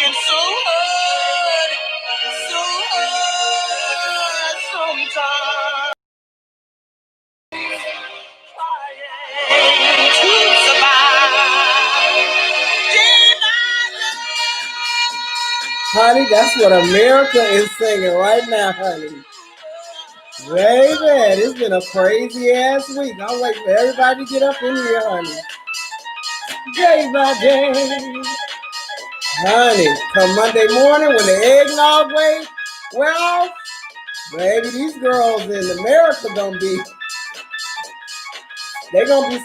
So hard, so hard sometimes. Trying to survive. Honey, that's what America is singing right now, honey. Baby, it's been a crazy ass week. I'm waiting for everybody to get up in here, honey. Day by day. Honey, come Monday morning when the eggnog wear off, baby, these girls in America gonna be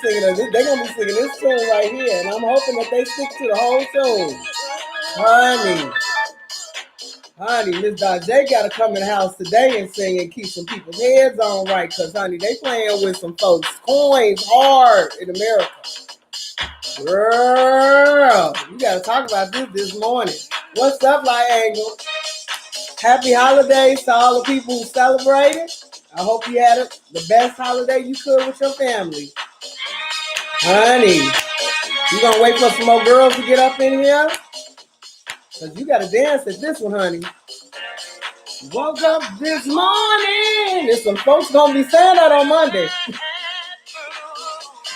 singing this tune right here, and I'm hoping that they stick to the whole tune. Honey, Miss Dajay gotta come in the house today and sing and keep some people's heads on right, because honey, they playing with some folks' coins hard in America. Girl, you gotta talk about this morning. What's up, Light Angle? Happy holidays to all the people who celebrated. I hope you had the best holiday you could with your family. Honey, you gonna wait for some more girls to get up in here? Because you gotta dance at this one, honey. Woke up this morning. There's some folks gonna be saying that on Monday.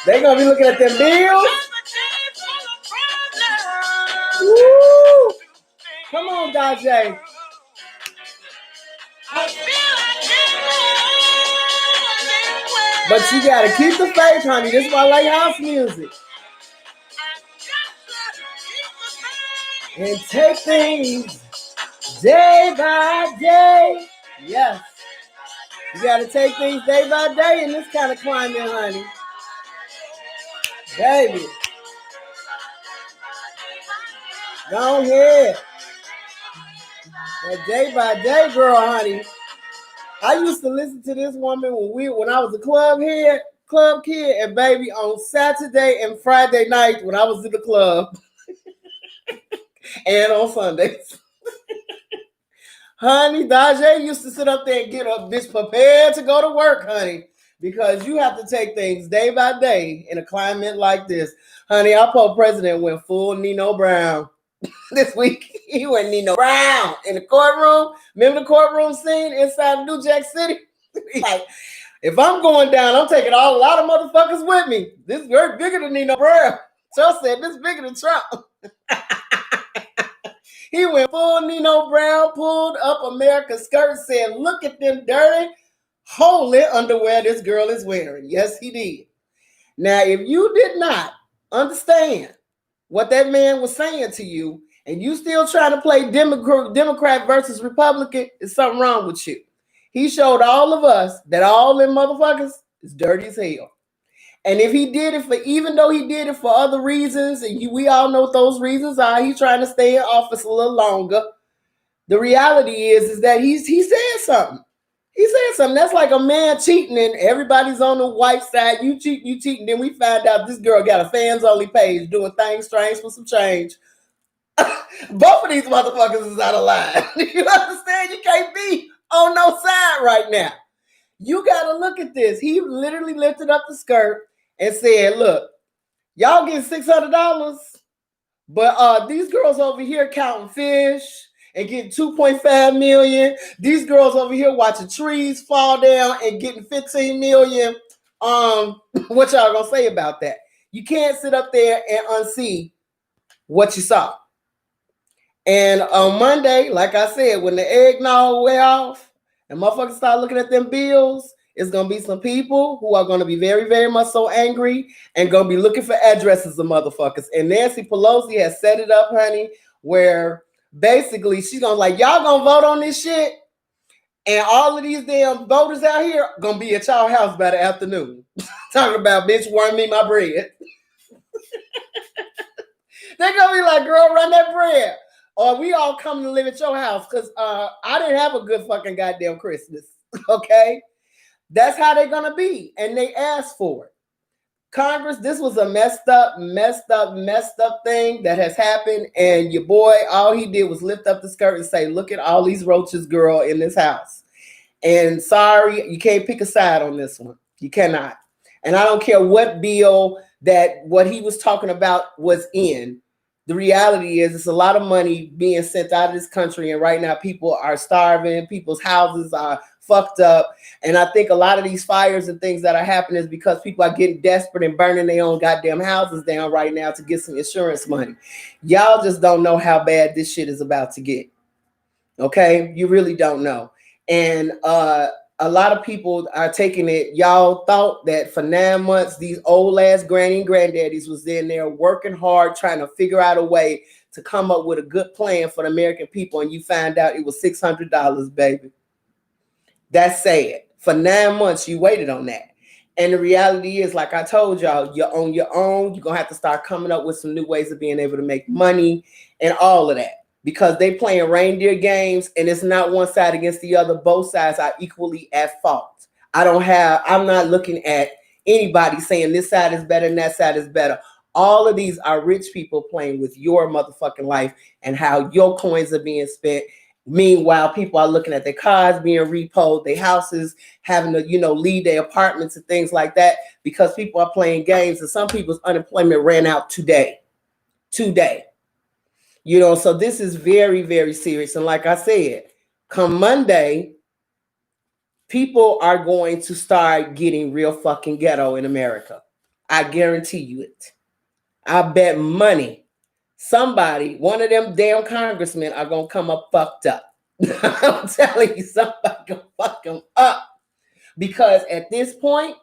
They gonna be looking at them bills. Woo! Come on, Dajay. But you gotta keep the faith, honey. This is why I like house music. And take things day by day. Yes. You gotta take things day by day in this kind of climate, honey. Baby. Go ahead. That day by day, girl, honey. I used to listen to this woman when I was a club kid, and baby, on Saturday and Friday night when I was in the club, and on Sundays. Honey, Dajay used to sit up there and get up, bitch, prepared to go to work, honey, because you have to take things day by day in a climate like this. Honey, our poor president went full Nino Brown. This week, he went Nino Brown in the courtroom. Remember the courtroom scene inside New Jack City? Like, if I'm going down, I'm taking a lot of motherfuckers with me. This is very bigger than Nino Brown. Trump said this is bigger than Trump. He went full Nino Brown, pulled up America's skirt, said, look at them dirty, holy underwear this girl is wearing. Yes, he did. Now, if you did not understand what that man was saying to you, and you still trying to play Democrat versus Republican, there's something wrong with you. He showed all of us that all them motherfuckers is dirty as hell. And if he did it even though he did it for other reasons, and we all know what those reasons are, he's trying to stay in office a little longer. The reality is that he said something. He said something. That's like a man cheating and everybody's on the white side. You cheat. And then we find out this girl got a fans only page doing things strange for some change. Both of these motherfuckers is out of line. You understand? You can't be on no side right now. You got to look at this. He literally lifted up the skirt and said, look, y'all get $600, but these girls over here counting fish and getting 2.5 million. These girls over here watching trees fall down and getting 15 million. What y'all gonna say about that? You can't sit up there and unsee what you saw. And on Monday, like I said, when the eggnog wear off and motherfuckers start looking at them bills, it's going to be some people who are going to be very, very much so angry and going to be looking for addresses of motherfuckers. And Nancy Pelosi has set it up, honey, where basically she's going to like, y'all going to vote on this shit? And all of these damn voters out here going to be at y'all house by the afternoon. Talking about, bitch, warm me my bread. They're going to be like, girl, run that bread. Or we all come to live at your house because I didn't have a good fucking goddamn Christmas. Okay? That's how they're going to be. And they asked for it. Congress, this was a messed up thing that has happened. And your boy, all he did was lift up the skirt and say, look at all these roaches, girl, in this house. And sorry, you can't pick a side on this one. You cannot. And I don't care what bill that what he was talking about was in. the reality is it's a lot of money being sent out of this country, and right now people are starving, people's houses are fucked up, and I think a lot of these fires and things that are happening is because people are getting desperate and burning their own goddamn houses down right now to get some insurance money. Y'all just don't know how bad this shit is about to get. Okay, you really don't know. And a lot of people are taking it. Y'all thought that for 9 months, these old ass granny and granddaddies was in there working hard, trying to figure out a way to come up with a good plan for the American people. And you find out it was $600, baby. That's sad. For 9 months, you waited on that. And the reality is, like I told y'all, you're on your own. You're going to have to start coming up with some new ways of being able to make money and all of that. Because they playing reindeer games, and it's not one side against the other. Both sides are equally at fault. I'm not looking at anybody saying this side is better and that side is better. All of these are rich people playing with your motherfucking life and how your coins are being spent. Meanwhile, people are looking at their cars being repoed, their houses having to, leave their apartments and things like that because people are playing games, and some people's unemployment ran out today. So this is very, very serious. And like I said, come Monday, people are going to start getting real fucking ghetto in America. I guarantee you it. I bet money one of them damn congressmen are going to come up fucked up. I'm telling you, somebody going to fuck them up. Because at this point,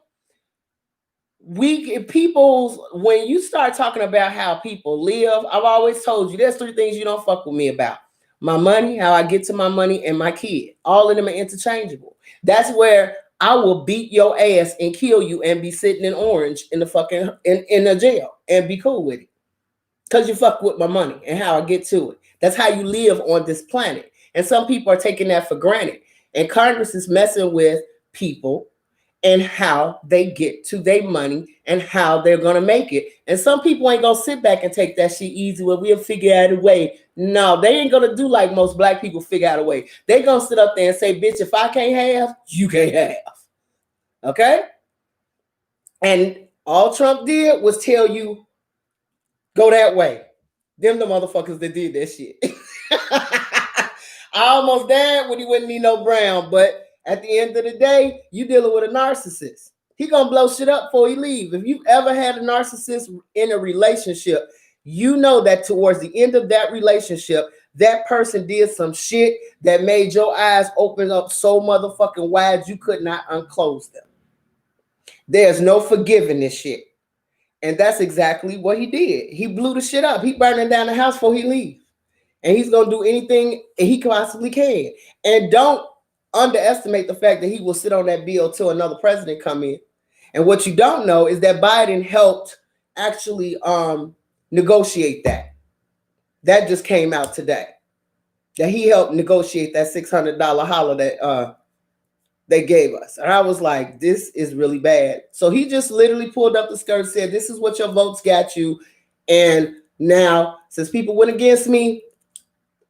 when you start talking about how people live, I've always told you there's 3 things you don't fuck with me about: my money, how I get to my money, and my kid. All of them are interchangeable. That's where I will beat your ass and kill you and be sitting in orange in the fucking in a jail and be cool with it, because you fuck with my money and how I get to it. That's how you live on this planet, and some people are taking that for granted. And Congress is messing with people and how they get to their money and how they're going to make it. And some people ain't going to sit back and take that shit easy where we'll figure out a way. No, they ain't going to do like most black people figure out a way. They going to sit up there and say, bitch, if I can't have, you can't have. Okay? And all Trump did was tell you, go that way. Them the motherfuckers that did that shit. I almost died when he wouldn't need no brown, but at the end of the day, you dealing with a narcissist. He gonna blow shit up before he leave. If you've ever had a narcissist in a relationship, you know that towards the end of that relationship, that person did some shit that made your eyes open up so motherfucking wide you could not unclose them. There's no forgiving this shit. And that's exactly what he did. He blew the shit up. He burning down the house before he leave. And he's gonna do anything he possibly can. And don't underestimate the fact that he will sit on that bill till another president come in. And what you don't know is that Biden helped actually negotiate that. That just came out today. That he helped negotiate that $600 holiday they gave us. And I was like, this is really bad. So he just literally pulled up the skirt and said, this is what your votes got you. And now, since people went against me,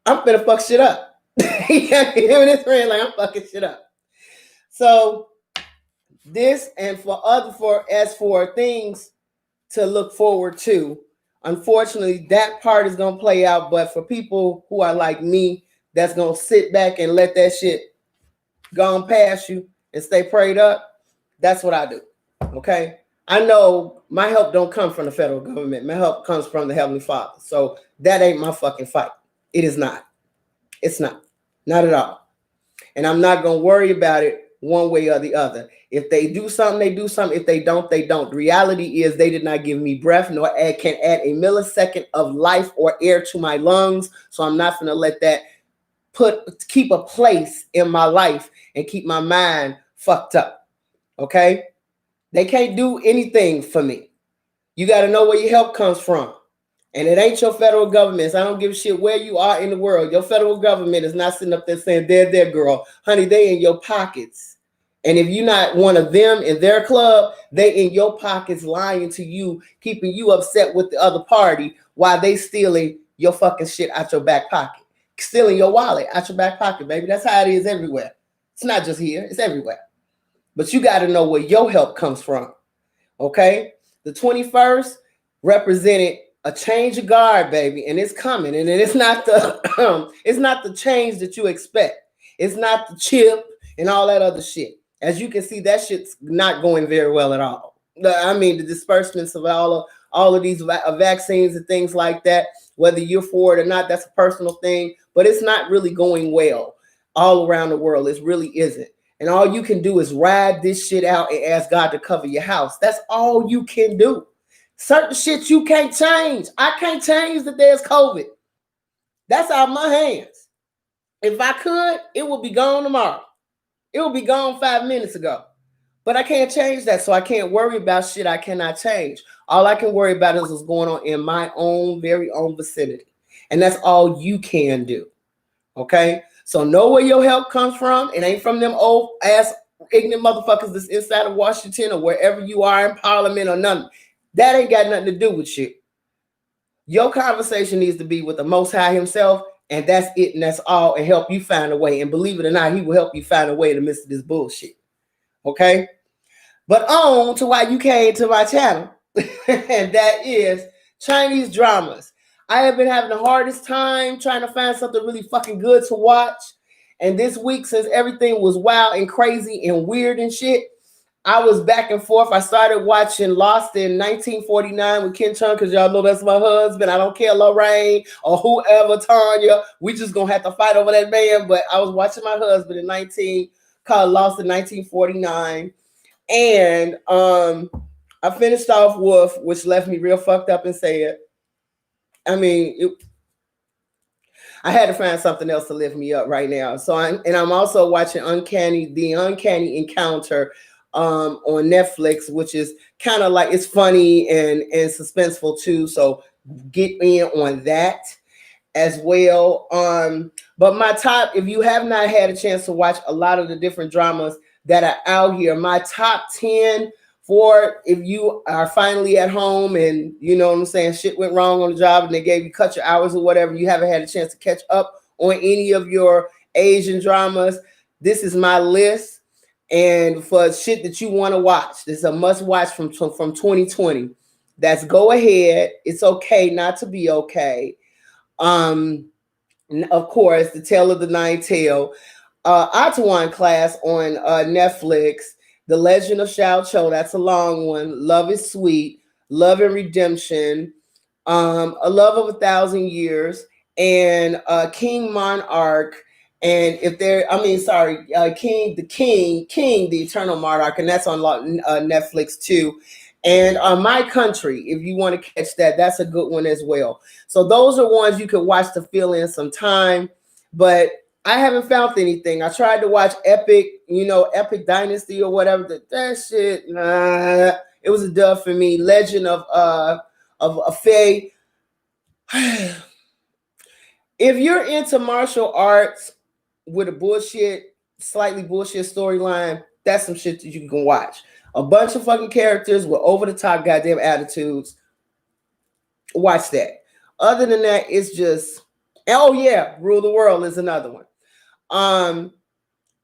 I'm gonna fuck shit up. Him and his friend, like, I'm fucking shit up. So this, and as for things to look forward to, unfortunately, that part is gonna play out. But for people who are like me, that's gonna sit back and let that shit go on past you and stay prayed up, that's what I do. Okay, I know my help don't come from the federal government. My help comes from the Heavenly Father. So that ain't my fucking fight. It is not. It's not at all. And I'm not going to worry about it one way or the other. If they do something, they do something. If they don't, they don't. The reality is they did not give me breath, nor can add a millisecond of life or air to my lungs. So I'm not going to let that keep a place in my life and keep my mind fucked up. Okay? They can't do anything for me. You got to know where your help comes from. And it ain't your federal government. So I don't give a shit where you are in the world. Your federal government is not sitting up there saying, there, girl. Honey, they in your pockets. And if you're not one of them in their club, they in your pockets lying to you, keeping you upset with the other party while they stealing your fucking shit out your back pocket. Stealing your wallet out your back pocket, baby. That's how it is everywhere. It's not just here. It's everywhere. But you got to know where your help comes from. Okay? The 21st represented A change of guard, baby, and it's coming. And it's not the it's not the change that you expect. It's not the chip and all that other shit. As you can see, that shit's not going very well at all. I mean, the disbursements of all of these vaccines and things like that, whether you're for it or not, that's a personal thing. But it's not really going well all around the world. It really isn't. And all you can do is ride this shit out and ask God to cover your house. That's all you can do. Certain shit you can't change. I can't change that there's COVID. That's out of my hands. If I could, it would be gone tomorrow. It would be gone 5 minutes ago. But I can't change that, so I can't worry about shit I cannot change. All I can worry about is what's going on in my own very own vicinity. And that's all you can do. Okay? So know where your help comes from. It ain't from them old ass ignorant motherfuckers that's inside of Washington or wherever you are in Parliament or nothing. That ain't got nothing to do with you. Your conversation needs to be with the Most High himself, and that's it, and that's all, and help you find a way. And believe it or not, he will help you find a way in the midst of this bullshit. Okay? But on to why you came to my channel, and that is Chinese dramas. I have been having the hardest time trying to find something really fucking good to watch. And this week, since everything was wild and crazy and weird and shit, I was back and forth. I started watching Lost in 1949 with Ken Chung, because y'all know that's my husband. I don't care, Lorraine or whoever, Tanya. We just gonna have to fight over that man. But I was watching my husband called Lost in 1949. And I finished off Wolf, which left me real fucked up and sad. I mean, I had to find something else to lift me up right now. So I'm also watching The Uncanny Encounter on Netflix, which is kind of like, it's funny and suspenseful too. So get in on that as well. But my top, if you have not had a chance to watch a lot of the different dramas that are out here, my top 10 for if you are finally at home and you know what I'm saying, shit went wrong on the job and they gave you cut your hours or whatever, you haven't had a chance to catch up on any of your Asian dramas, this is my list. And for shit that you want to watch, this is a must watch from 2020. That's Go Ahead, It's Okay Not to Be Okay. Of course, The Tale of the Nine Tail, Atuan Class on Netflix, The Legend of Xiao Cho, that's a long one, Love is Sweet, Love and Redemption, A Love of a Thousand Years, and King Monarch. And if there, King, the Eternal Monarch, and that's on Netflix too. And My Country, if you want to catch that, that's a good one as well. So those are ones you could watch to fill in some time. But I haven't found anything. I tried to watch Epic Dynasty or whatever. That shit, nah, it was a dub for me. Legend of Faye. If you're into martial arts with a slightly bullshit storyline, that's some shit that you can watch. A bunch of fucking characters with over-the-top goddamn attitudes. Watch that. Other than that, it's just, oh yeah, Rule the World is another one.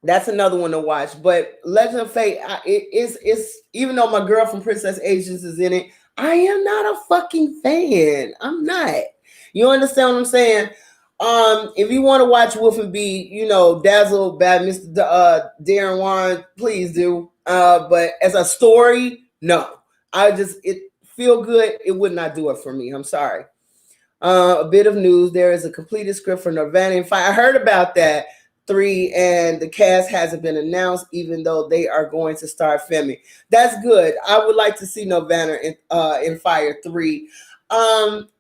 That's another one to watch. But Legend of Fate, it's even though my girl from Princess Agents is in it, I am not a fucking fan. I'm not. You understand what I'm saying? If you want to watch Wolf and be, dazzled by Mr. Darren Warren, please do. But as a story, no. It feel good. It would not do it for me. I'm sorry. A bit of news. There is a completed script for Nirvana and Fire. I heard about that 3, and the cast hasn't been announced, even though they are going to start filming. That's good. I would like to see Nirvana in Fire 3.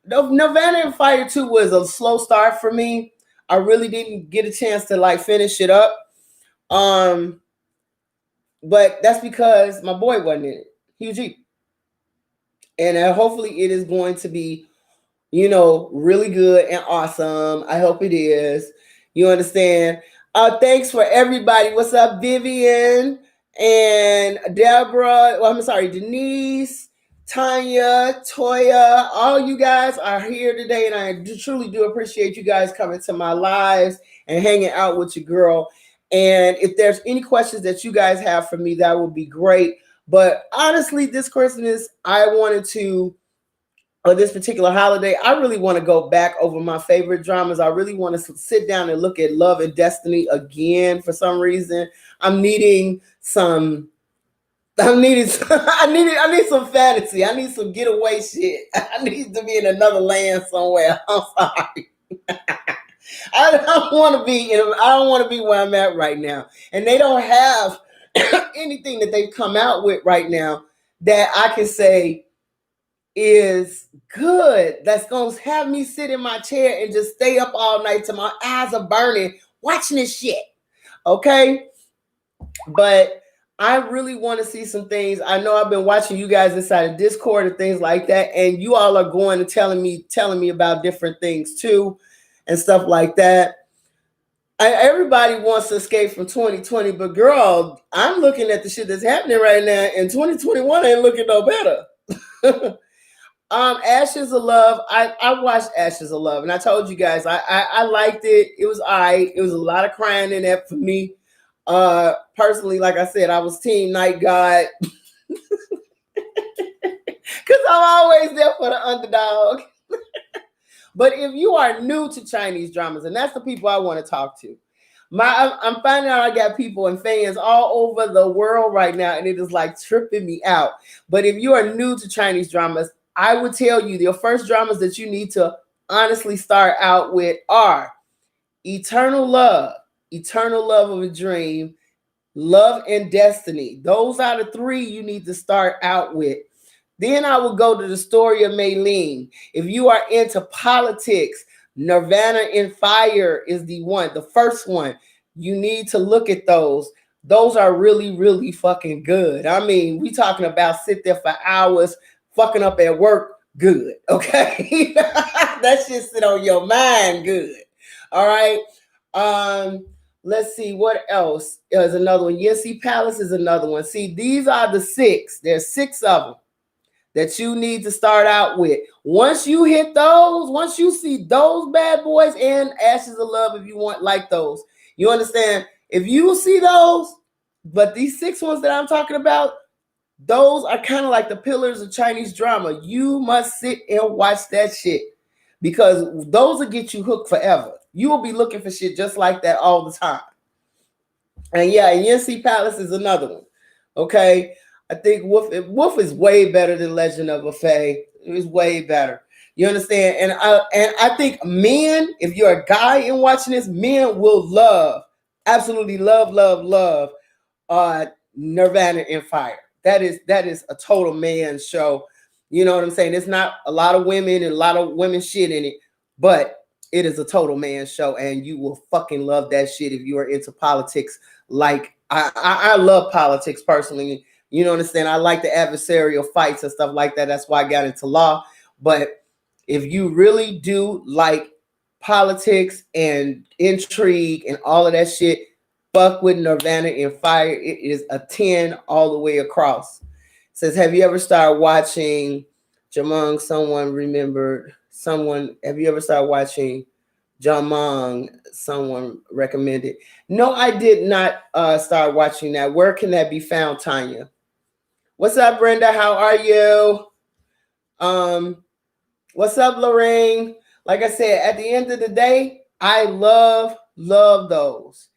Nirvana and Fire 2 was a slow start for me. I really didn't get a chance to finish it up. But that's because my boy wasn't in it. Hugh G. And hopefully it is going to be, really good and awesome. I hope it is. You understand? Thanks for everybody. What's up, Vivian and Deborah? Well, I'm sorry, Denise, Tanya, Toya. All you guys are here today, and I truly do appreciate you guys coming to my lives and hanging out with your girl. And if there's any questions that you guys have for me, that would be great. But honestly, this Christmas, I wanted to or this particular holiday, I really want to go back over my favorite dramas. I really want to sit down and look at Love and Destiny again for some reason. I'm needing some. I need some fantasy. I need some getaway shit. I need to be in another land somewhere. I'm sorry. I don't want to be. I don't want to be where I'm at right now. And they don't have anything that they've come out with right now that I can say is good. That's gonna have me sit in my chair and just stay up all night till my eyes are burning watching this shit. Okay, but I really want to see some things. I know I've been watching you guys inside of Discord and things like that, and you all are going and telling me about different things too, and stuff like that. Everybody wants to escape from 2020, but girl, I'm looking at the shit that's happening right now, and 2021 ain't looking no better. Ashes of Love. I watched Ashes of Love, and I told you guys I liked it. It was alright. It was a lot of crying in that for me. Personally, like I said, I was team Night God. Because I'm always there for the underdog. But if you are new to Chinese dramas, and that's the people I want to talk to, I'm finding out I got people and fans all over the world right now, and it is like tripping me out. But if you are new to Chinese dramas, I would tell you your first dramas that you need to honestly start out with are Eternal Love of a Dream, Love and Destiny. Those are the three you need to start out with. Then I will go to the story of Mei Ling. If you are into politics, Nirvana in Fire is the first one. You need to look at those. Those are really, really fucking good. I mean, we talking about sit there for hours, fucking up at work, good. Okay. That shit sit on your mind, good. All right. Let's see what else is another one. Yanxi Palace is another one. See, these are the 6. There's 6 of them that you need to start out with. Once you hit those, once you see those bad boys and Ashes of Love, if you want like those, you understand? If you see those, but these 6 ones that I'm talking about, those are kind of like the pillars of Chinese drama. You must sit and watch that shit because those will get you hooked forever. You will be looking for shit just like that all the time. And yeah, Yanxi Palace is another one. Okay. I think Wolf is way better than Legend of a Fae. It was way better. You understand? And I think men, if you're a guy and watching this, men will absolutely love Nirvana in Fire. That is a total man show. You know what I'm saying? It's not a lot of women and a lot of women shit in it, but it is a total man show, and you will fucking love that shit if you are into politics. Like I love politics personally. You know what I'm saying? I like the adversarial fights and stuff like that. That's why I got into law. But if you really do like politics and intrigue and all of that shit, fuck with Nirvana in Fire. It is a 10 all the way across. It says, have you ever started watching Jamong? Have you ever started watching Jamong? Someone recommended. No, I did not start watching that. Where can that be found, Tanya? What's up, Brenda? How are you? What's up, Lorraine? Like I said, at the end of the day, I love those.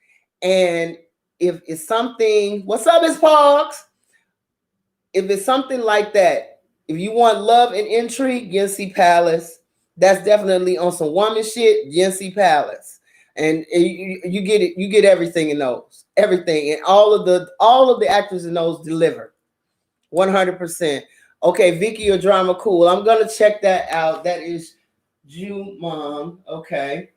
And if it's something, what's up, Miss Parks? If it's something like that, if you want love and intrigue, Yanxi Palace. That's definitely on some woman shit, Yanxi Palace. And you get it, you get everything in those. Everything. And all of the actors in those deliver. 100%. Okay, Vicky or Drama Cool. I'm gonna check that out. That is Jumong. Okay.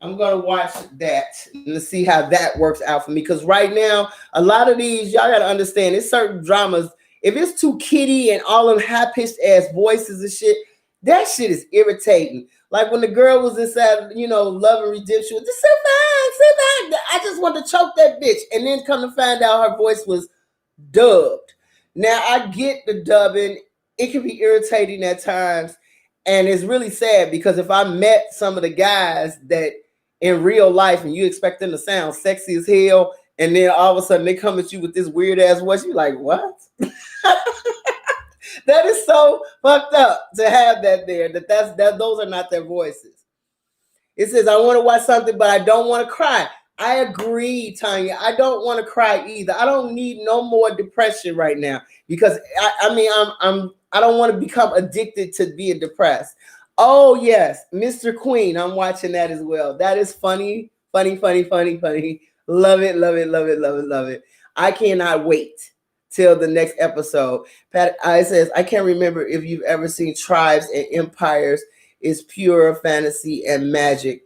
I'm gonna watch that and see how that works out for me. Because right now, a lot of these, y'all gotta understand, it's certain dramas. If it's too kiddie and all them high-pitched ass voices and shit, that shit is irritating. Like when the girl was inside, Love and Redemption, just sit back. I just want to choke that bitch. And then come to find out her voice was dubbed. Now, I get the dubbing. It can be irritating at times. And it's really sad because if I met some of the guys that in real life and you expect them to sound sexy as hell, and then all of a sudden they come at you with this weird ass voice, you're like, what? That is so fucked up to have that there. That those are not their voices. It says, I want to watch something, but I don't want to cry. I agree, Tanya. I don't want to cry either. I don't need no more depression right now because I don't want to become addicted to being depressed. Oh yes, Mr. Queen. I'm watching that as well. That is funny, funny, funny, funny, funny. Love it, love it, love it, love it, love it. I cannot wait till the next episode. Pat, it says, I can't remember if you've ever seen Tribes and Empires. Is pure fantasy and magic.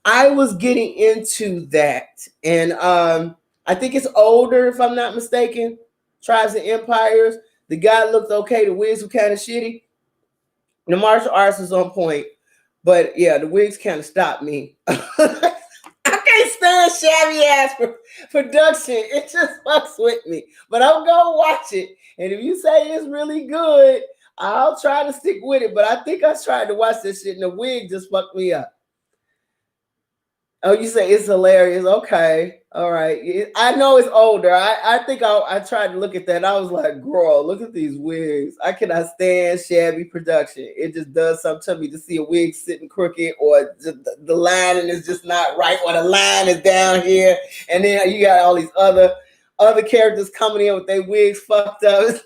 I was getting into that, and I think it's older, if I'm not mistaken. Tribes and Empires. The guy looked okay. The wigs were kind of shitty. The martial arts was on point, but yeah, the wigs kind of stopped me. I can't stand shabby ass production. It just fucks with me. But I'm gonna watch it, and if you say it's really good, I'll try to stick with it, but I think I tried to watch this shit and the wig just fucked me up. Oh, you say it's hilarious. Okay. All right. I know it's older. I think I tried to look at that. I was like, girl, look at these wigs. I cannot stand shabby production. It just does something to me to see a wig sitting crooked or the lining is just not right or the line is down here. And then you got all these other characters coming in with their wigs fucked up.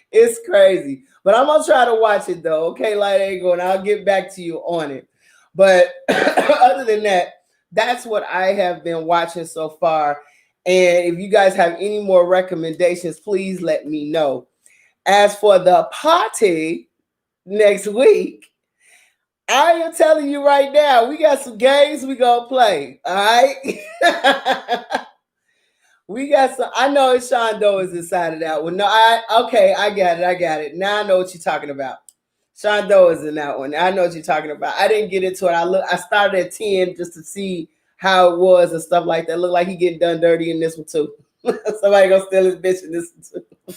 It's crazy, but I'm gonna try to watch it though. Okay, Light Angle, and I'll get back to you on it. But other than that, that's what I have been watching so far. And if you guys have any more recommendations, please let me know. As for the party next week, I am telling you right now, we got some games we gonna play. All right. We got some. I know it's Sean Doe is inside of that one. No, I got it. Now I know what you're talking about. Sean Doe is in that one. I know what you're talking about. I didn't get into it. I started at 10 just to see how it was and stuff like that. Looked like he getting done dirty in this one too. Somebody gonna steal his bitch in this one too.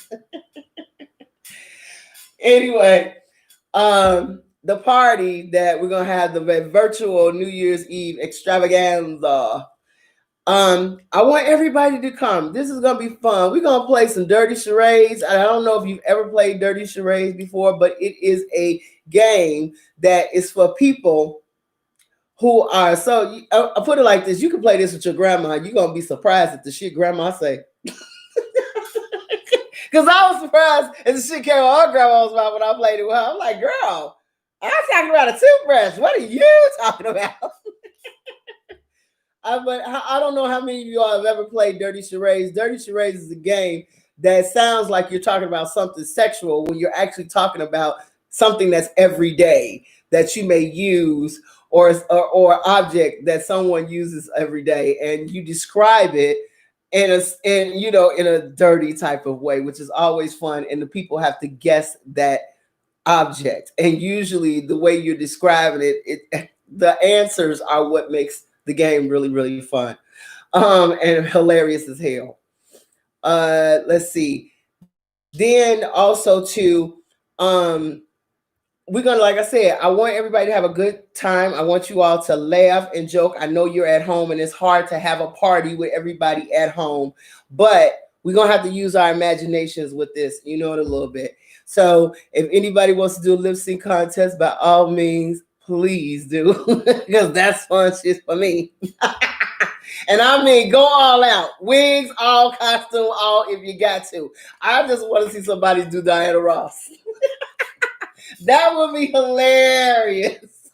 Anyway, the party that we're gonna have, the virtual New Year's Eve extravaganza. I want everybody to come. This is gonna be fun. We're gonna play some dirty charades. I don't know if you've ever played dirty charades before, but it is a game that is for people who are so. I put it like this: you can play this with your grandma. You're gonna be surprised at the shit grandma say. Because I was surprised at the shit came on our grandma's mouth when I played it with her. I'm like, girl, I'm talking about a toothbrush. What are you talking about? But I don't know how many of you all have ever played Dirty Charades. Dirty Charades is a game that sounds like you're talking about something sexual when you're actually talking about something that's everyday that you may use or object that someone uses every day, and you describe it in a dirty type of way, which is always fun, and the people have to guess that object. And usually the way you're describing it, the answers are what makes the game really, really fun and hilarious as hell. Let's see. Then also too, we're gonna, like I said, I want everybody to have a good time. I want you all to laugh and joke. I know you're at home and it's hard to have a party with everybody at home, but we're gonna have to use our imaginations with this, a little bit. So if anybody wants to do a lip sync contest, by all means, please do, because that's fun shit for me. And I mean, go all out. Wigs, all costume, all if you got to. I just want to see somebody do Diana Ross. That would be hilarious.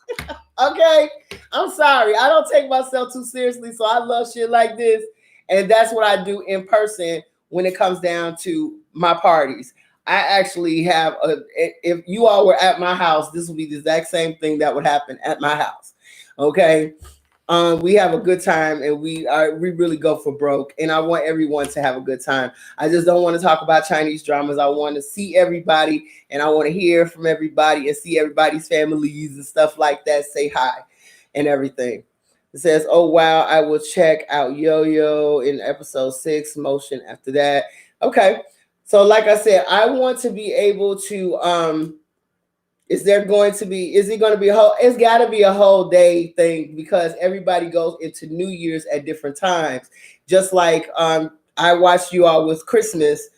Okay? I'm sorry. I don't take myself too seriously, so I love shit like this. And that's what I do in person when it comes down to my parties. I actually have if you all were at my house, this would be the exact same thing that would happen at my house. Okay. We have a good time, and we really go for broke, and I want everyone to have a good time. I just don't want to talk about Chinese dramas. I want to see everybody, and I want to hear from everybody and see everybody's families and stuff like that. Say hi and everything. It says, oh wow, I will check out Yo-Yo in episode 6, motion after that. Okay. So like I said, I want to be able to, is it going to be it's got to be a whole day thing, because everybody goes into New Year's at different times. Just like I watched you all with Christmas.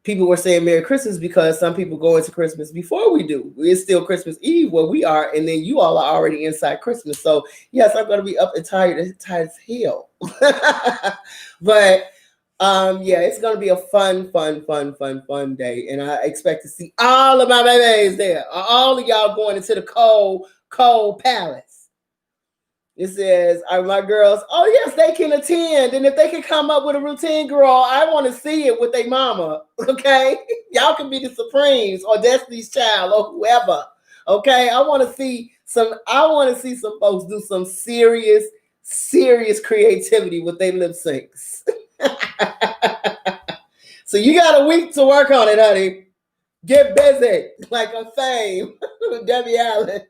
people were saying Merry Christmas because some people go into Christmas before we do. It's still Christmas Eve where we are, and then you all are already inside Christmas. So yes, I'm going to be up and tired as hell. But yeah, it's going to be a fun day, and I expect to see all of my babies there. All of y'all going into the cold palace. It says, are my girls, oh yes, they can attend. And if they can come up with a routine, girl, I want to see it with their mama. Okay. Y'all can be the Supremes or Destiny's Child or whoever. Okay. I want to see some folks do some serious creativity with their lip syncs. So you got a week to work on it, honey. Get busy like a Fame, Debbie Allen.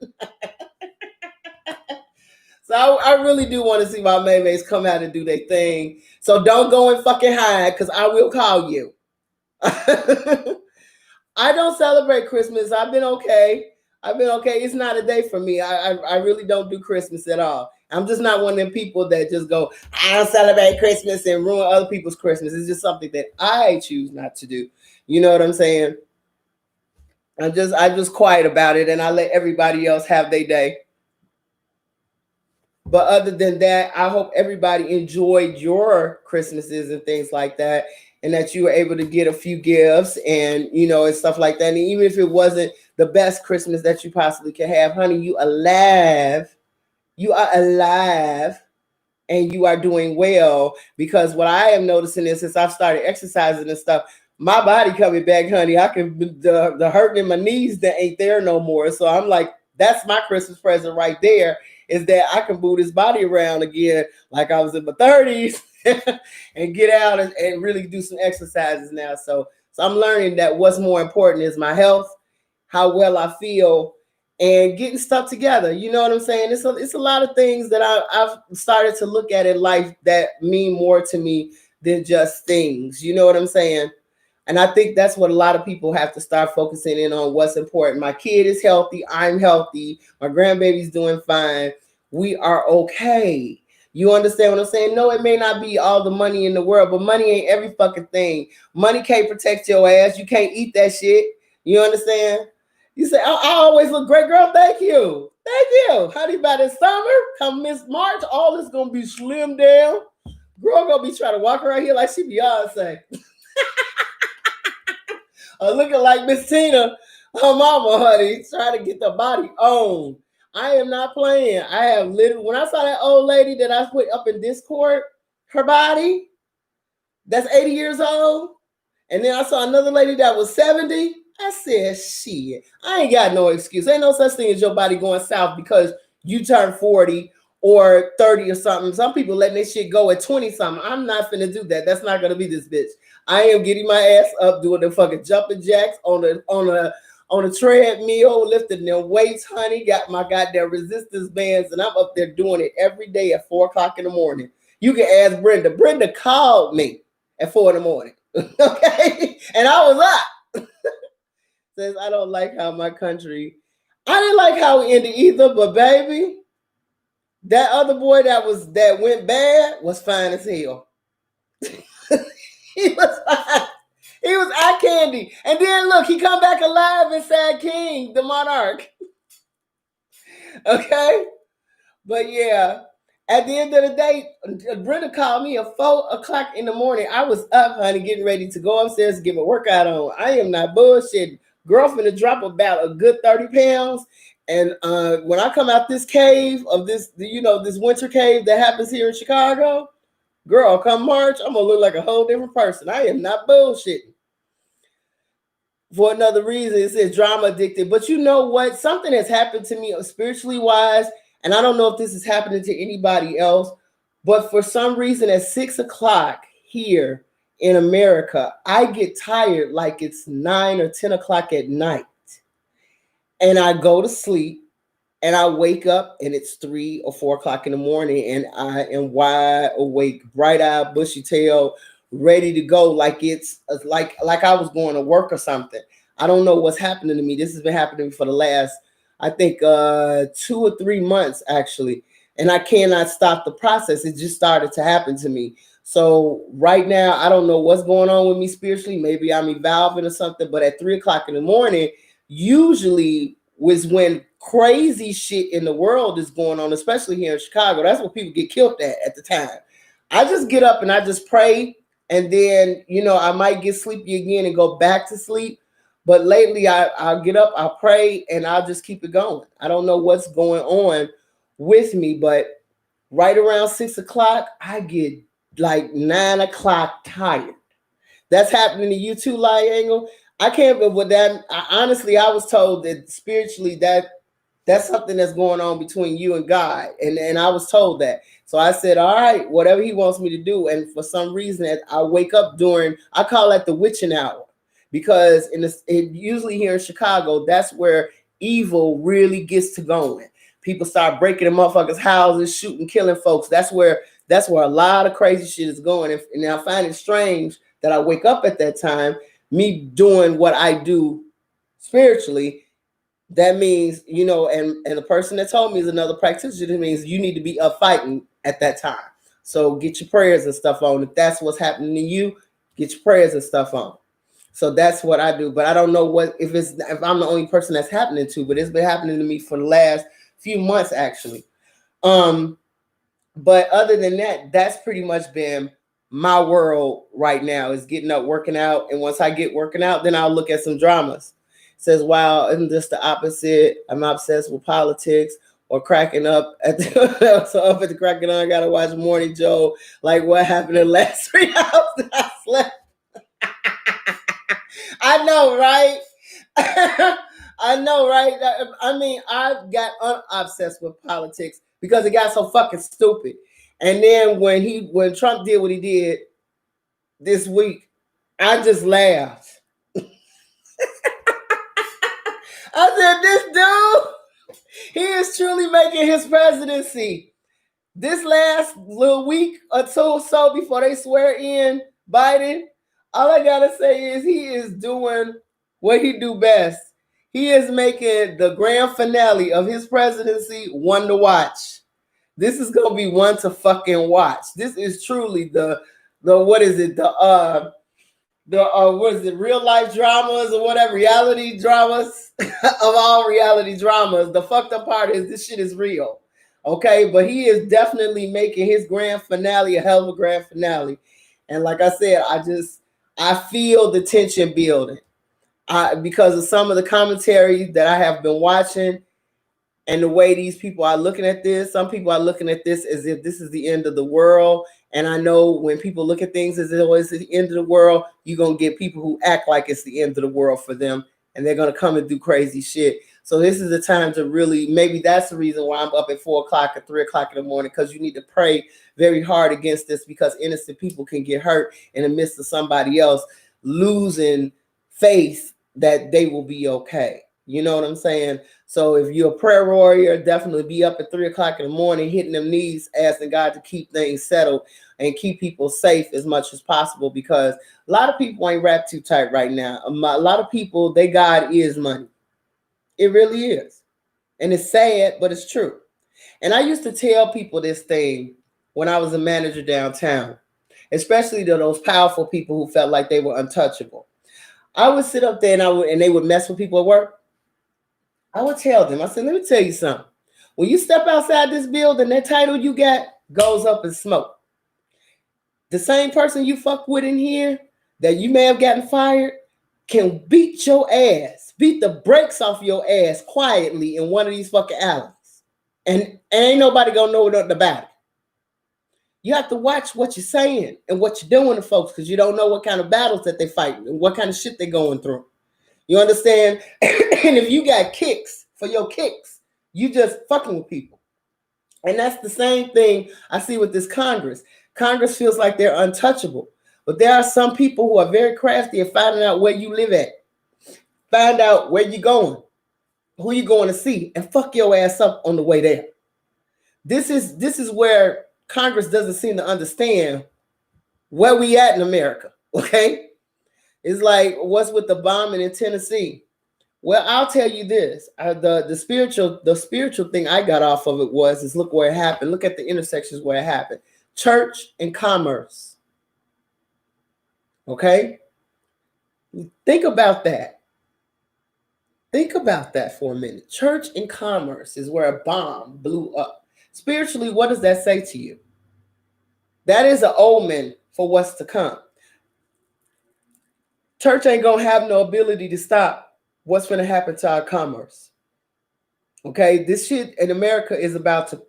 So I really do want to see my Mei Meis come out and do their thing. So don't go and fucking hide, because I will call you. I don't celebrate Christmas. I've been okay. It's not a day for me. I really don't do Christmas at all. I'm just not one of them people that just go, I don't celebrate Christmas and ruin other people's Christmas. It's just something that I choose not to do. You know what I'm saying? I'm just quiet about it, and I let everybody else have their day. But other than that, I hope everybody enjoyed your Christmases and things like that, and that you were able to get a few gifts and, and stuff like that. And even if it wasn't the best Christmas that you possibly could have, honey, you alive. You are alive, and you are doing well, because what I am noticing is since I've started exercising and stuff, my body coming back, honey. The hurting in my knees that ain't there no more. So I'm like, that's my Christmas present right there, is that I can move this body around again like I was in my 30s and get out and really do some exercises now. So I'm learning that what's more important is my health, how well I feel, and getting stuff together. You know what I'm saying? It's a lot of things that I've started to look at in life that mean more to me than just things. You know what I'm saying? And I think that's what a lot of people have to start focusing in on, what's important. My kid is healthy. I'm healthy. My grandbaby's doing fine. We are okay. You understand what I'm saying? No, it may not be all the money in the world, but money ain't every fucking thing. Money can't protect your ass. You can't eat that shit. You understand? You say, I always look great, girl. Thank you. Thank you. Honey, by this summer, come Miss March, all this going to be slimmed down. Girl going to be trying to walk around here like she Beyonce. Looking like Miss Tina, her mama, honey, trying to get the body on. I am not playing. I have literally, when I saw that old lady that I put up in Discord, her body, that's 80 years old. And then I saw another lady that was 70. I said, shit, I ain't got no excuse. Ain't no such thing as your body going south because you turn 40 or 30 or something. Some people letting their shit go at 20 something. I'm not finna do that. That's not gonna be this bitch. I am getting my ass up doing the fucking jumping jacks on a treadmill, lifting them weights, honey. Got my goddamn resistance bands, and I'm up there doing it every day at 4 o'clock in the morning. You can ask Brenda. Brenda called me at 4 in the morning. Okay? And I was up. Says, I don't like how my country, I didn't like how it ended either, but baby, that other boy that went bad was fine as hell. He was fine. He was eye candy. And then look, he come back alive and Sad King, the monarch. Okay? But yeah, at the end of the day, Brenda called me at 4 o'clock in the morning. I was up, honey, getting ready to go upstairs and get my workout on. I am not bullshitting. Girl finna drop about a good 30 pounds. And when I come out this cave of this winter cave that happens here in Chicago, girl, come March, I'm gonna look like a whole different person. I am not bullshitting. For another reason, it says drama addicted. But you know what? Something has happened to me spiritually wise, and I don't know if this is happening to anybody else, but for some reason at 6 o'clock here in America, I get tired like it's 9 or 10 o'clock at night. And I go to sleep and I wake up and it's 3 or 4 o'clock in the morning and I am wide awake, bright-eyed, bushy-tailed, ready to go like it's like I was going to work or something. I don't know what's happening to me. This has been happening to me for the last, I think, 2 or 3 months, actually. And I cannot stop the process. It just started to happen to me. So right now, I don't know what's going on with me spiritually. Maybe I'm evolving or something. But at 3 o'clock in the morning, usually was when crazy shit in the world is going on, especially here in Chicago. That's what people get killed at the time. I just get up and I just pray, and then I might get sleepy again and go back to sleep. But lately, I'll get up, I'll pray, and I'll just keep it going. I don't know what's going on with me, but right around 6 o'clock, I get like 9 o'clock tired. That's happening to you too, Angle. I can't, but with that, honestly, I was told that spiritually that's something that's going on between you and God. And I was told that. So I said, all right, whatever he wants me to do. And for some reason, I wake up I call that the witching hour. Because usually here in Chicago, that's where evil really gets to going. People start breaking the motherfuckers' houses, shooting, killing folks. That's where a lot of crazy shit is going. And I find it strange that I wake up at that time, me doing what I do spiritually. That means, and the person that told me is another practitioner. That means you need to be up fighting at that time. So get your prayers and stuff on. If that's what's happening to you, get your prayers and stuff on. So that's what I do. But I don't know if I'm the only person that's happening to, but it's been happening to me for the last few months, actually. But other than that, that's pretty much been my world right now, is getting up, working out. And once I get working out, then I'll look at some dramas. It says, wow, isn't this the opposite? I'm obsessed with politics, or cracking up at the cracking on. I gotta watch Morning Joe. Like, what happened in the last 3 hours that I slept? I know, right? I know, right? I mean, I got obsessed with politics because it got so fucking stupid. And then when Trump did what he did this week, I just laughed. I said, this dude, he is truly making his presidency. This last little week or two or so before they swear in Biden, all I gotta say is he is doing what he do best. He is making the grand finale of his presidency one to watch. This is gonna be one to fucking watch. This is truly the what is it? What is it? Real life dramas or whatever, reality dramas of all reality dramas. The fucked up part is this shit is real. Okay, but he is definitely making his grand finale a hell of a grand finale. And like I said, I feel the tension building because of some of the commentary that I have been watching and the way these people are looking at this. Some people are looking at this as if this is the end of the world. And I know when people look at things as though it's the end of the world, you're going to get people who act like it's the end of the world for them. And they're going to come and do crazy shit. So this is the time to really, maybe that's the reason why I'm up at 4 o'clock or 3 o'clock in the morning, because you need to pray very hard against this, because innocent people can get hurt in the midst of somebody else losing faith that they will be okay. You know what I'm saying? So if you're a prayer warrior, definitely be up at 3 o'clock in the morning, hitting them knees, asking God to keep things settled and keep people safe as much as possible, because a lot of people ain't wrapped too tight right now. A lot of people, their God is money. It really is. And it's sad, but it's true. And I used to tell people this thing when I was a manager downtown, especially to those powerful people who felt like they were untouchable. I would sit up there and they would mess with people at work. I would tell them, I said, let me tell you something. When you step outside this building, that title you got goes up in smoke. The same person you fuck with in here that you may have gotten fired can beat your ass, beat the brakes off your ass quietly in one of these fucking alleys. And ain't nobody gonna know nothing about it. You have to watch what you're saying and what you're doing to folks, because you don't know what kind of battles that they're fighting and what kind of shit they're going through. You understand? And if you got kicks for your kicks, you just fucking with people. And that's the same thing I see with this Congress. Congress feels like they're untouchable. But there are some people who are very crafty at finding out where you live at. Find out where you're going, who you're going to see, and fuck your ass up on the way there. This is where Congress doesn't seem to understand where we at in America, okay? It's like, what's with the bombing in Tennessee? Well, I'll tell you this. The spiritual thing I got off of it is look where it happened. Look at the intersections where it happened. Church and commerce. Okay? Think about that. Think about that for a minute. Church and commerce is where a bomb blew up. Spiritually, what does that say to you? That is an omen for what's to come. Church ain't gonna have no ability to stop what's gonna happen to our commerce. Okay, this shit in America is about to,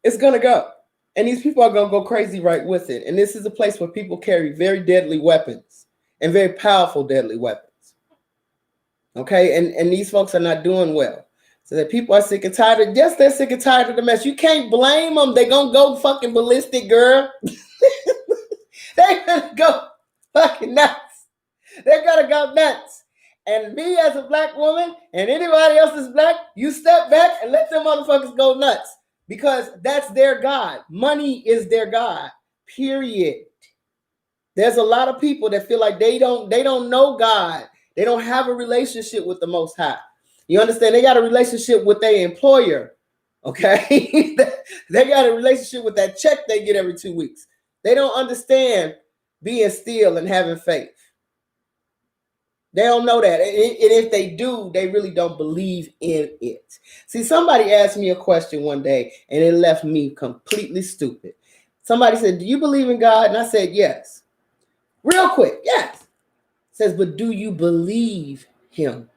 it's gonna go. And these people are gonna go crazy right with it. And this is a place where people carry very deadly weapons and very powerful deadly weapons. Okay, and these folks are not doing well. So that people are sick and tired of, yes, they're sick and tired of the mess. You can't blame them. They're gonna go fucking ballistic, girl. They're gonna go fucking nuts. They're gonna go nuts. And me as a black woman and anybody else is black, you step back and let them motherfuckers go nuts. Because that's their God. Money is their God. Period. There's a lot of people that feel like they don't know God. They don't have a relationship with the Most High. You understand? They got a relationship with their employer. Okay? They got a relationship with that check they get every 2 weeks. They don't understand being still and having faith. They don't know that. And if they do, they really don't believe in it. See, somebody asked me a question one day and it left me completely stupid. Somebody said, do you believe in God? And I said, yes. Real quick, yes. Says, but do you believe him?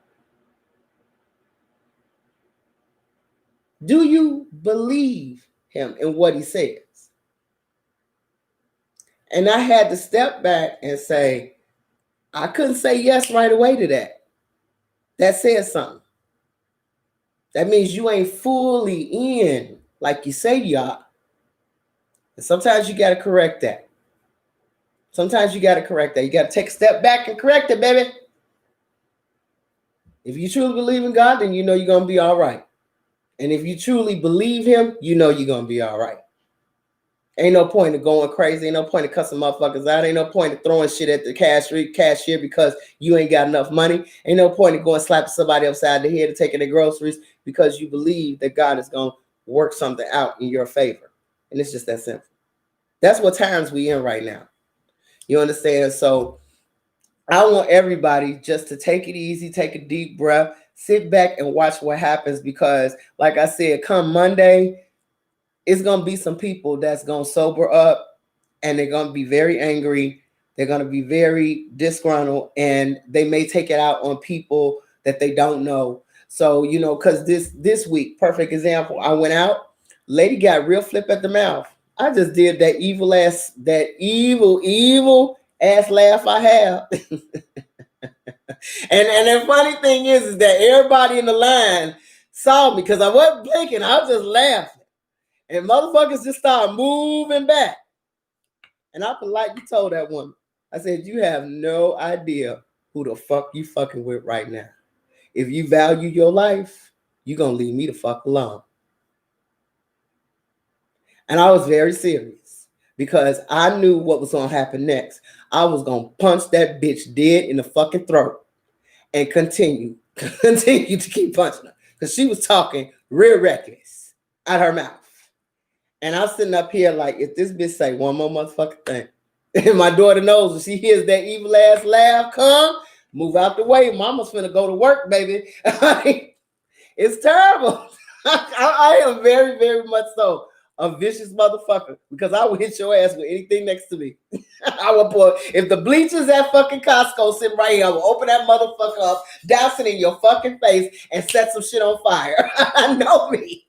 Do you believe him in what he says? And I had to step back and say, I couldn't say yes right away to that. That says something. That means you ain't fully in like you say you are. And sometimes you got to correct that. Sometimes you got to correct that. You got to take a step back and correct it, baby. If you truly believe in God, then you know you're going to be all right. And if you truly believe him, you know you're going to be all right. Ain't no point of going crazy. Ain't no point of cussing motherfuckers out. Ain't no point of throwing shit at the cashier because you ain't got enough money. Ain't no point of going slapping somebody upside the head and taking their groceries because you believe that God is going to work something out in your favor. And it's just that simple. That's what times we in right now. You understand? So I want everybody just to take it easy, take a deep breath, sit back and watch what happens because, like I said, come Monday, it's going to be some people that's going to sober up and they're going to be very angry. They're going to be very disgruntled and they may take it out on people that they don't know. So, you know, because this week, perfect example, I went out, lady got real flip at the mouth. I just did that evil ass laugh I have. And the funny thing is that everybody in the line saw me because I wasn't blinking. I was just laughing. And motherfuckers just started moving back. And I politely told that woman, I said, you have no idea who the fuck you fucking with right now. If you value your life, you're going to leave me the fuck alone. And I was very serious because I knew what was going to happen next. I was going to punch that bitch dead in the fucking throat and continue to keep punching her because she was talking real reckless out her mouth. And I'm sitting up here like, if this bitch say one more motherfucking thing, and my daughter knows when she hears that evil ass laugh come, move out the way. Mama's finna go to work, baby. It's terrible. I am very, very much so a vicious motherfucker because I will hit your ass with anything next to me. I will put, if the bleachers at fucking Costco sitting right here, I will open that motherfucker up, douse it in your fucking face, and set some shit on fire. I know me.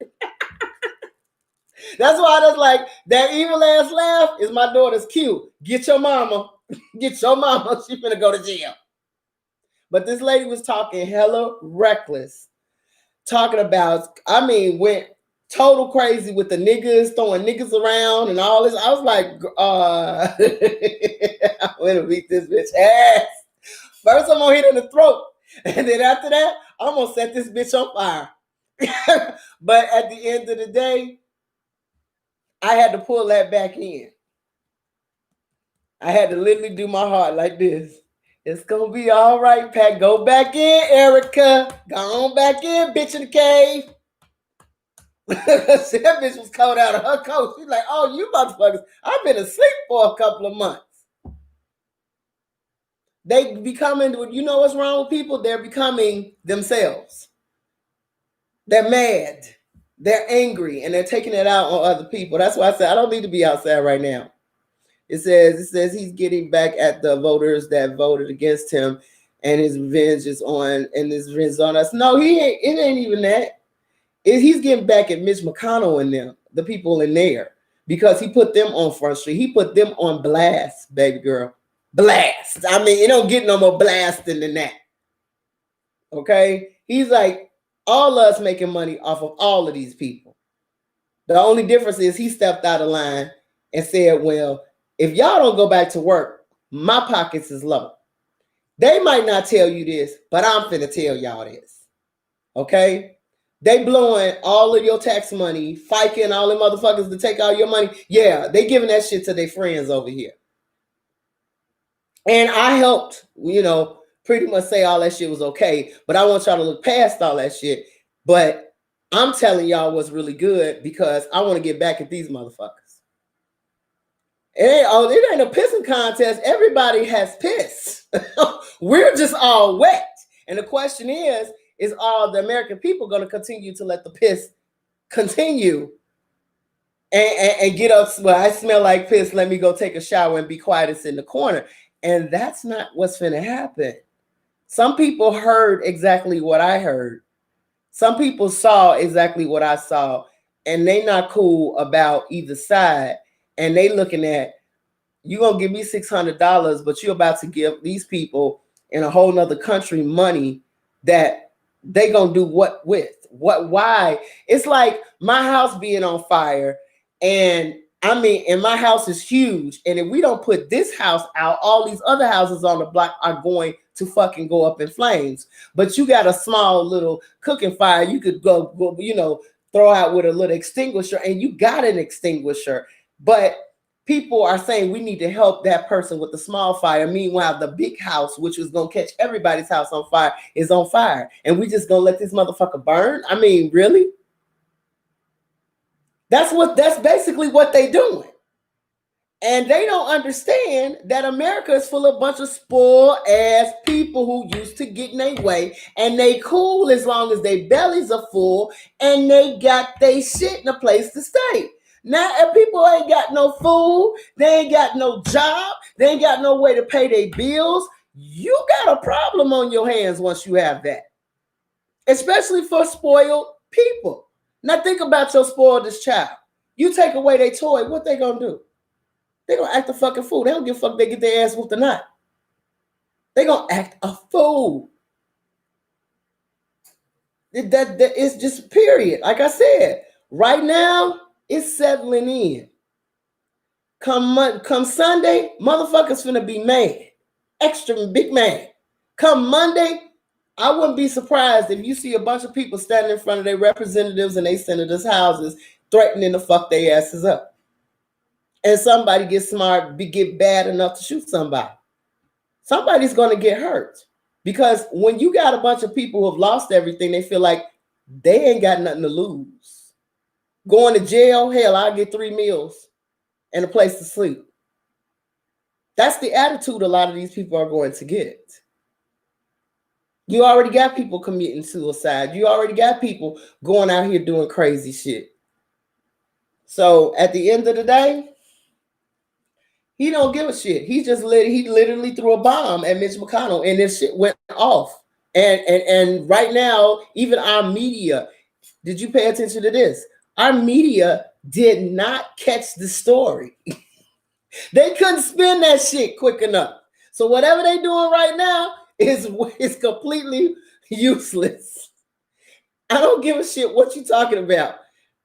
That's why I was like, that evil ass laugh is my daughter's cue. Get your mama. Get your mama. She's finna go to jail. But this lady was talking hella reckless. Talking about, I mean, went total crazy with the niggas, throwing niggas around and all this. I was like, I'm gonna beat this bitch ass. First, I'm gonna hit her in the throat. And then after that, I'm gonna set this bitch on fire. But at the end of the day, I had to pull that back in. I had to literally do my heart like this. It's gonna be all right, Pat. Go back in, Erica. Go on back in, bitch in the cave. That bitch was cold out of her coat. She's like, oh, you motherfuckers, I've been asleep for a couple of months. They becoming, you know what's wrong with people? They're becoming themselves. They're mad. They're angry, and they're taking it out on other people. That's why I said I don't need to be outside right now. It says he's getting back at the voters that voted against him, and his revenge is on, and his revenge is on us. No, he ain't. It ain't even that. He's getting back at Mitch McConnell and them, the people in there, because he put them on Front Street. He put them on blast, baby girl. Blast. I mean, it don't get no more blasting than that. Okay? He's like, all of us making money off of all of these people. The only difference is he stepped out of line and said, well, if y'all don't go back to work, my pockets is low. They might not tell you this, but I'm finna tell y'all this. Okay? They blowing all of your tax money, FICA and all them motherfuckers to take all your money. Yeah, they giving that shit to their friends over here. And I helped, pretty much say all that shit was okay. But I want y'all to look past all that shit. But I'm telling y'all what's really good because I want to get back at these motherfuckers. It ain't a pissing contest. Everybody has piss. We're just all wet. And the question is all the American people going to continue to let the piss continue and get up? Well, I smell like piss. Let me go take a shower and be quiet and sit in the corner. And that's not what's finna happen. Some people heard exactly what I heard. Some people saw exactly what I saw, and they not cool about either side. And they looking at, you gonna give me $600, but you're about to give these people in a whole nother country money that they gonna do what with? What? Why? It's like my house being on fire, and my house is huge. And if we don't put this house out, all these other houses on the block are going to fucking go up in flames. But you got a small little cooking fire you could go throw out with a little extinguisher, and you got an extinguisher. But people are saying we need to help that person with the small fire. Meanwhile, the big house, which was going to catch everybody's house on fire, is on fire. And we just going to let this motherfucker burn? I mean, really? That's basically what they doing. And they don't understand that America is full of a bunch of spoiled ass people who used to get in their way, and they cool as long as their bellies are full and they got their shit in a place to stay. Now, if people ain't got no food, they ain't got no job, they ain't got no way to pay their bills, you got a problem on your hands once you have that. Especially for spoiled people. Now think about your spoiledest child. You take away their toy, what they gonna do? They gonna act a fucking fool. They don't give a fuck if they get their ass whooped or not. They gonna act a fool. That it's just period. Like I said, right now it's settling in. Come Sunday, motherfuckers finna be mad. Extra big mad. Come Monday, I wouldn't be surprised if you see a bunch of people standing in front of their representatives and their senators' houses threatening to fuck their asses up. And somebody gets smart, get bad enough to shoot somebody. Somebody's going to get hurt. Because when you got a bunch of people who have lost everything, they feel like they ain't got nothing to lose. Going to jail, hell, I'll get 3 meals and a place to sleep. That's the attitude a lot of these people are going to get. You already got people committing suicide. You already got people going out here doing crazy shit. So at the end of the day, he don't give a shit. He literally threw a bomb at Mitch McConnell, and this shit went off. And right now, even our media, did you pay attention to this? Our media did not catch the story. They couldn't spin that shit quick enough. So whatever they doing right now is completely useless. I don't give a shit what you talking about.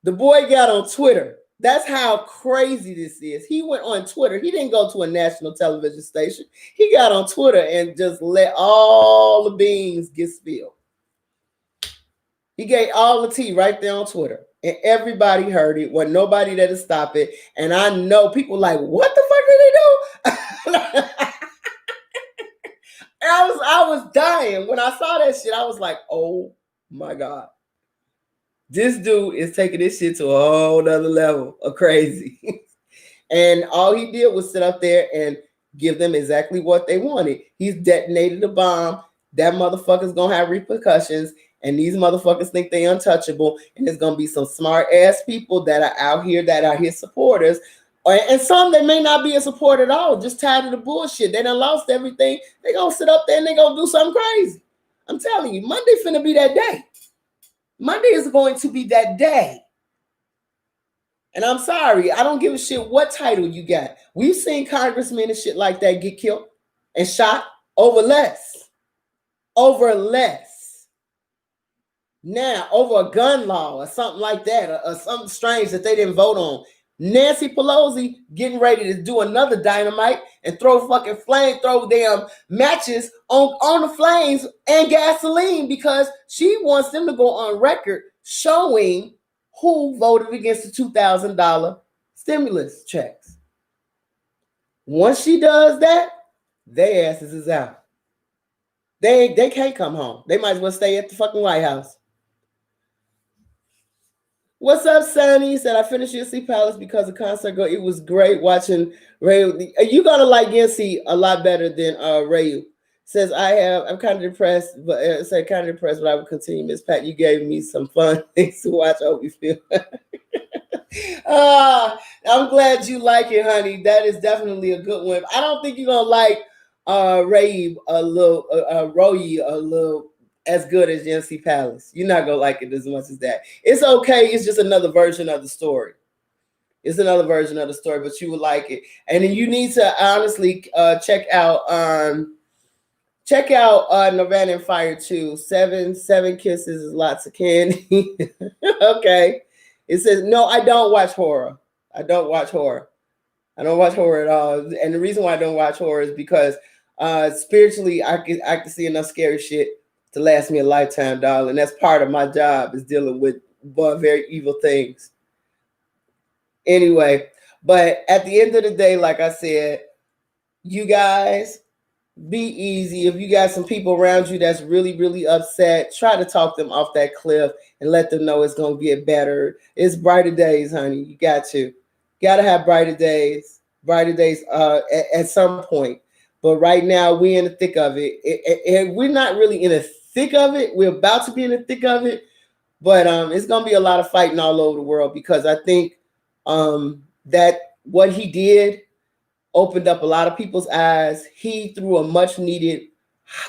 The boy got on Twitter. That's how crazy this is. He went on Twitter. He didn't go to a national television station. He got on Twitter and just let all the beans get spilled. He gave all the tea right there on Twitter. And everybody heard it. Wasn't nobody there to stop it. And I know people like, what the fuck did they do? I was dying. When I saw that shit, I was like, oh my God. This dude is taking this shit to a whole nother level of crazy. And all he did was sit up there and give them exactly what they wanted. He's detonated a bomb. That motherfucker's gonna have repercussions, and these motherfuckers think they untouchable. And there's gonna be some smart ass people that are out here that are his supporters, and some that may not be a support at all, just tired of the bullshit. They done lost everything. They gonna sit up there and they gonna do something crazy. I'm telling you, Monday finna be that day. Monday is going to be that day. And I'm sorry, I don't give a shit what title you got. We've seen congressmen and shit like that get killed and shot over less. Over less. Now, over a gun law or something like that, or something strange that they didn't vote on. Nancy Pelosi getting ready to do another dynamite and throw damn matches on the flames and gasoline because she wants them to go on record showing who voted against the $2,000 stimulus checks. Once she does that, their asses is out. They can't come home. They might as well stay at the fucking White House. What's up, Sonny? Said I finished UNC Palace because of concert go. It was great watching Rayu. You're gonna like UNC a lot better than Rayu. Says I'm kind of depressed, but I will continue. Miss Pat, you gave me some fun things to watch. I hope you feel. I'm glad you like it, honey. That is definitely a good one. I don't think you're gonna like Rayu a little as good as UNC Palace. You're not gonna like it as much as that. It's okay. It's just another version of the story. It's another version of the story, but you would like it. And then you need to honestly check out Nirvana and Fire 2. Seven kisses is lots of candy. Okay. It says, no, I don't watch horror. I don't watch horror at all. And the reason why I don't watch horror is because spiritually I can see enough scary shit to last me a lifetime, darling. And that's part of my job, is dealing with very evil things. Anyway, but at the end of the day, like I said, you guys, be easy. If you got some people around you that's really, really upset, try to talk them off that cliff and let them know it's going to get better. It's brighter days, honey. You got to have brighter days at some point. But right now, we're in the thick of it. And we're not really in the thick of it. We're about to be in the thick of it. But it's going to be a lot of fighting all over the world, because I think that what he did opened up a lot of people's eyes. He threw a much needed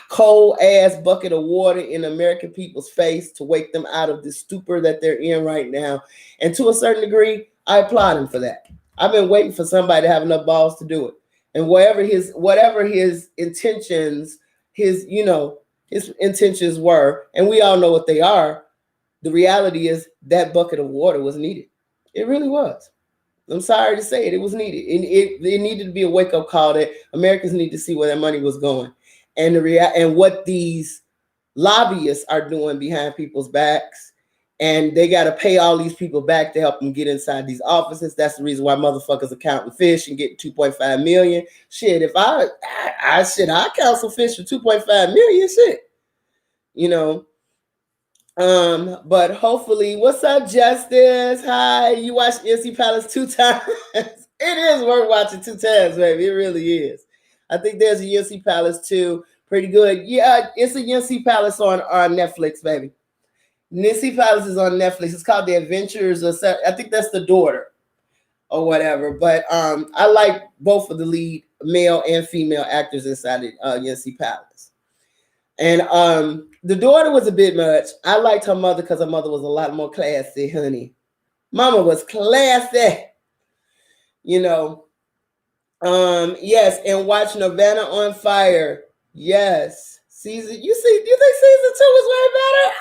cold ass bucket of water in American people's face to wake them out of the stupor that they're in right now. And to a certain degree, I applaud him for that. I've been waiting for somebody to have enough balls to do it. And whatever his intentions, his intentions were, and we all know what they are, the reality is that bucket of water was needed. It really was. I'm sorry to say it. It was needed. It needed to be a wake-up call that Americans need to see where their money was going, and what these lobbyists are doing behind people's backs. And they got to pay all these people back to help them get inside these offices. That's the reason why motherfuckers are counting fish and getting 2.5 million. Shit, if I count some fish for 2.5 million, shit. But hopefully, what's up, Justice? Hi, you watched NC Palace 2 times. It is worth watching 2 times, baby. It really is. I think there's a UNC Palace 2. Pretty good. Yeah, it's a UNC Palace on Netflix, baby. UNC Palace is on Netflix. It's called The Adventures of, I think that's the daughter or whatever. But I like both of the lead male and female actors inside UNC Palace. And the daughter was a bit much. I liked her mother because her mother was a lot more classy, honey. Mama was classy. Yes, and watch Nirvana on Fire. Yes. You think season 2 was way better?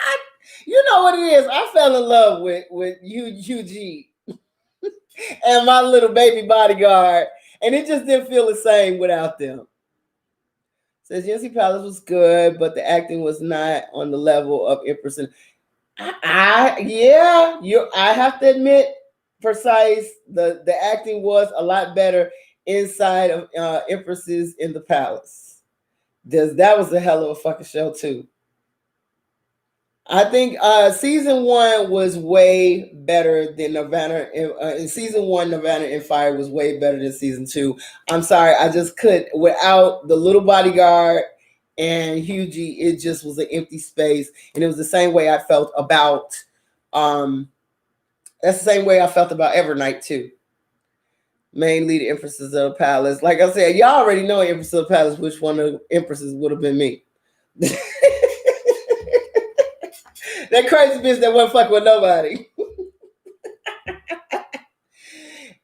You know what it is. I fell in love with UG and my little baby bodyguard, and it just didn't feel the same without them. Says UNC Palace was good, but the acting was not on the level of Empress. I have to admit, Precise, the acting was a lot better inside of Empresses in the Palace. That was a hell of a fucking show too. I think season 1 was way better than Nirvana. In season 1, Nirvana and Fire was way better than season 2. I'm sorry, I just couldn't. Without the little bodyguard and Hughie, it just was an empty space. And it was the same way I felt about. That's the same way I felt about Evernight too. Mainly the Empresses of the Palace. Like I said, y'all already know Empress of the Palace, which one of the Empresses would have been me. That crazy bitch that wasn't fucking with nobody.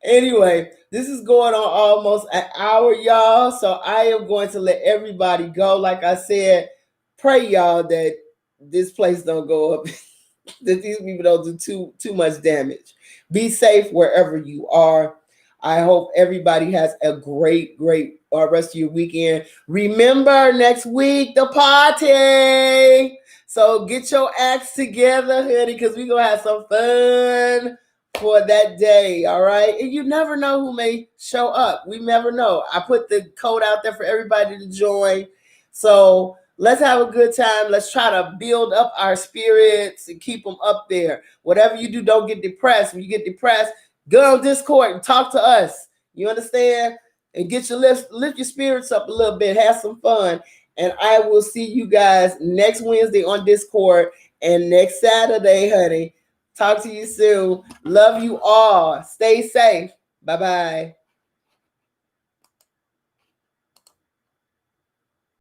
Anyway, this is going on almost an hour, y'all. So I am going to let everybody go. Like I said, pray y'all that this place don't go up, that these people don't do too much damage. Be safe wherever you are. I hope everybody has a great rest of your weekend. Remember, next week, the party. So get your acts together, honey, because we're going to have some fun for that day, all right? And you never know who may show up. We never know. I put the code out there for everybody to join. So let's have a good time. Let's try to build up our spirits and keep them up there. Whatever you do, don't get depressed. When you get depressed, go on Discord and talk to us. You understand? And get your lift your spirits up a little bit. Have some fun. And I will see you guys next Wednesday on Discord and next Saturday, honey. Talk to you soon. Love you all. Stay safe. Bye-bye.